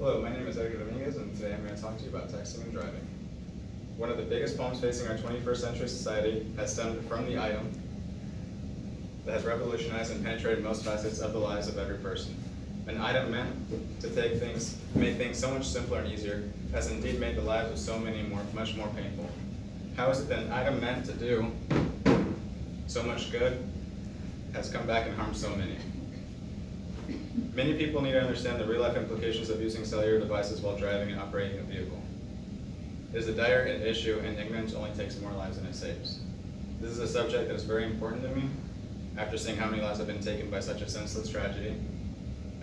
Hello, my name is Edgar Dominguez, and today I'm going to talk to you about texting and driving. One of the biggest problems facing our 21st century society has stemmed from the item that has revolutionized and penetrated most facets of the lives of every person. An item meant to make things so much simpler and easier, has indeed made the lives of so many much more painful. How is it that an item meant to do so much good has come back and harmed so many? Many people need to understand the real-life implications of using cellular devices while driving and operating a vehicle. It is a dire issue, and ignorance only takes more lives than it saves. This is a subject that is very important to me. After seeing how many lives have been taken by such a senseless tragedy,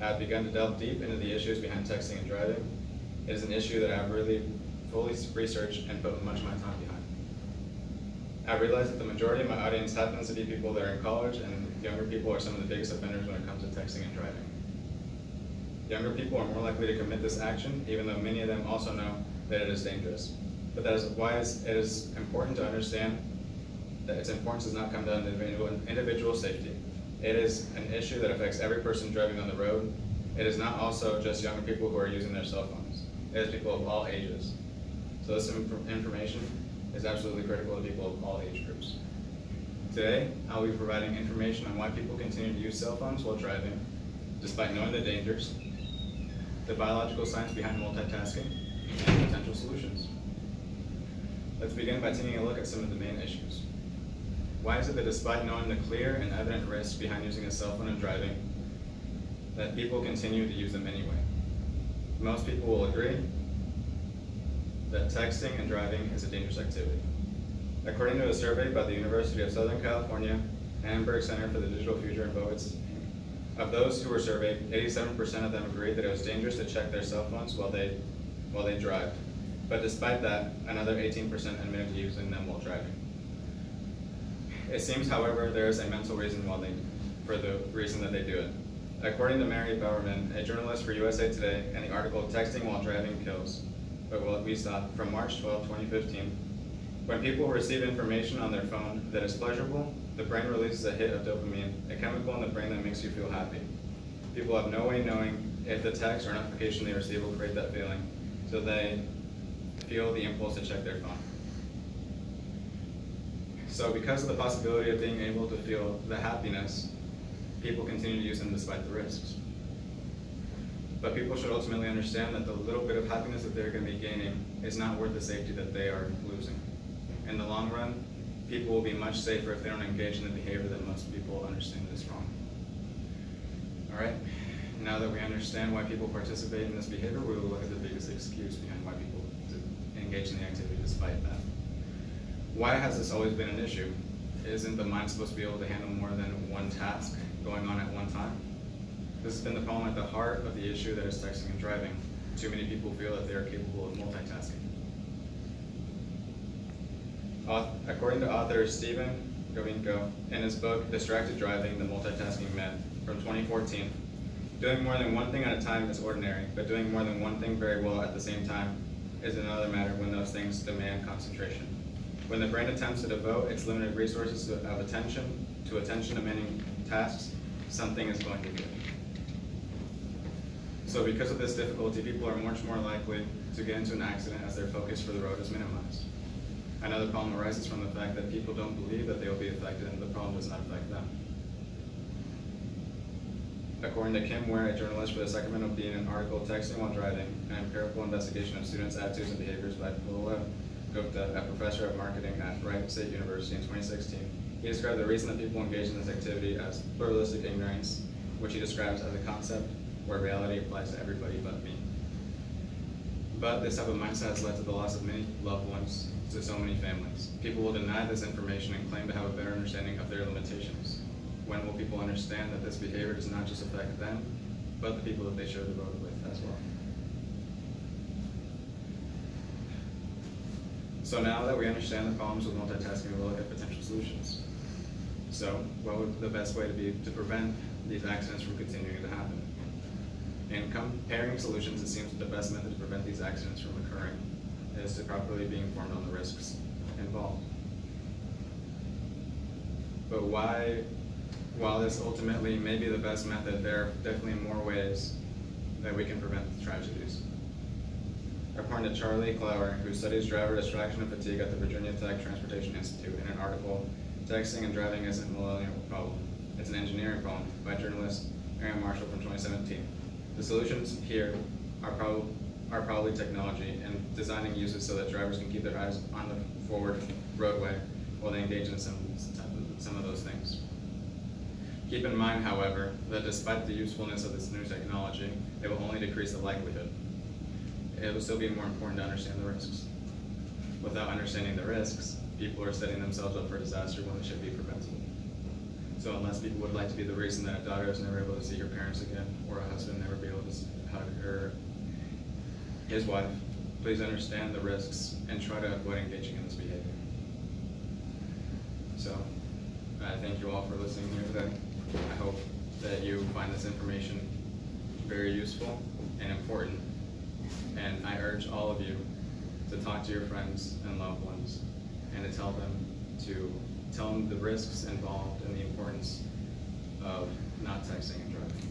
I have begun to delve deep into the issues behind texting and driving. It is an issue that I have really fully researched and put much of my time behind. I realize that the majority of my audience happens to be people that are in college, and younger people are some of the biggest offenders when it comes to texting and driving. Younger people are more likely to commit this action, even though many of them also know that it is dangerous. But that is why it is important to understand that its importance does not come down to individual safety. It is an issue that affects every person driving on the road. It is not also just younger people who are using their cell phones. It is people of all ages. So this information is absolutely critical to people of all age groups. Today, I'll be providing information on why people continue to use cell phones while driving, despite knowing the dangers, the biological science behind multitasking, and potential solutions. Let's begin by taking a look at some of the main issues. Why is it that despite knowing the clear and evident risks behind using a cell phone and driving, that people continue to use them anyway? Most people will agree that texting and driving is a dangerous activity. According to a survey by the University of Southern California Annenberg Center for the Digital Future in Bowitz, of those who were surveyed, 87% of them agreed that it was dangerous to check their cell phones while they drive. But despite that, another 18% admitted to using them while driving. It seems, however, there is a mental reason for the reason that they do it. According to Mary Bowerman, a journalist for USA Today, in the article "Texting While Driving Kills," but what we saw from March 12, 2015, when people receive information on their phone that is pleasurable, the brain releases a hit of dopamine, a chemical in the brain that makes you feel happy. People have no way knowing if the text or notification they receive will create that feeling, so they feel the impulse to check their phone. So because of the possibility of being able to feel the happiness, people continue to use them despite the risks. But people should ultimately understand that the little bit of happiness that they're going to be gaining is not worth the safety that they are losing. In the long run, people will be much safer if they don't engage in the behavior that most people understand is wrong. All right, now that we understand why people participate in this behavior, we will look at the biggest excuse behind why people engage in the activity despite that. Why has this always been an issue? Isn't the mind supposed to be able to handle more than one task going on at one time? This has been the problem at the heart of the issue that is texting and driving. Too many people feel that they are capable of multitasking. According to author Stephen Govinko, in his book, Distracted Driving, The Multitasking Myth, from 2014, doing more than one thing at a time is ordinary, but doing more than one thing very well at the same time is another matter when those things demand concentration. When the brain attempts to devote its limited resources of attention to attention-demanding tasks, something is going to give. So because of this difficulty, people are much more likely to get into an accident as their focus for the road is minimized. Another problem arises from the fact that people don't believe that they will be affected and the problem does not affect them. According to Kim Ware, a journalist for the Sacramento Bee, in an article, Texting While Driving, an empirical investigation of students' attitudes and behaviors by Pulula Gupta, a professor of marketing at Wright State University in 2016, he described the reason that people engage in this activity as pluralistic ignorance, which he describes as a concept where reality applies to everybody but me. But this type of mindset has led to the loss of many loved ones to so many families. People will deny this information and claim to have a better understanding of their limitations. When will people understand that this behavior does not just affect them, but the people that they share the road with as well? So now that we understand the problems with multitasking, we'll look at potential solutions. So what would the best way be to prevent these accidents from continuing to happen? In comparing solutions, it seems that the best method to prevent these accidents from occurring is to properly be informed on the risks involved. But while this ultimately may be the best method, there are definitely more ways that we can prevent tragedies. According to Charlie Clower, who studies driver distraction and fatigue at the Virginia Tech Transportation Institute, in an article, "Texting and Driving Isn't a Millennial Problem, It's an Engineering Problem," by journalist Aaron Marshall from 2017. The solutions here are probably technology and designing uses so that drivers can keep their eyes on the forward roadway while they engage in some of those things. Keep in mind, however, that despite the usefulness of this new technology, it will only decrease the likelihood. It will still be more important to understand the risks. Without understanding the risks, people are setting themselves up for disaster when it should be preventable. So unless people would like to be the reason that a daughter is never able to see her parents again, or a husband never be able to hug his wife, please understand the risks and try to avoid engaging in this behavior. So, I thank you all for listening here today. I hope that you find this information very useful and important. And I urge all of you to talk to your friends and loved ones and to tell them the risks involved and the importance of not texting and driving.